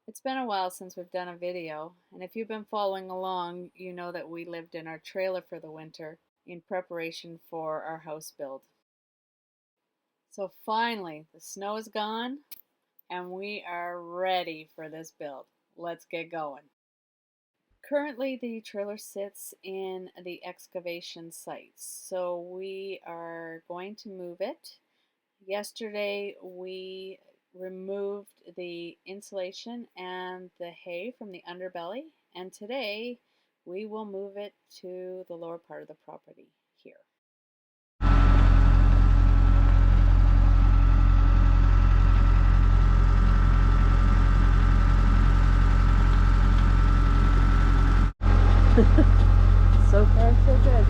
It's been a while since we've done a video, and if you've been following along, you know that we lived in our trailer for the winter in preparation for our house build. So finally, the snow is gone and we are ready for this build. Let's get going. Currently, the trailer sits in the excavation site, so we are going to move it. Yesterday, we removed the insulation and the hay from the underbelly, and today we will move it to the lower part of the property here. So far, so good.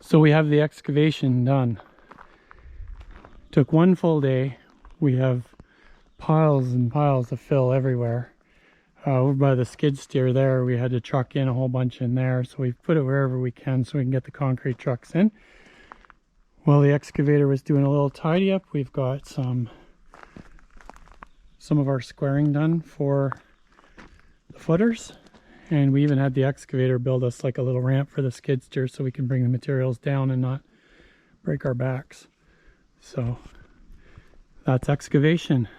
So we have the excavation done. Took one full day. We have piles and piles of fill everywhere. Over by the skid steer there, we had to truck in a whole bunch in there. So we've put it wherever we can so we can get the concrete trucks in. While the excavator was doing a little tidy up, we've got some of our squaring done for the footers. And we even had the excavator build us like a little ramp for the skid steer so we can bring the materials down and not break our backs. So that's excavation.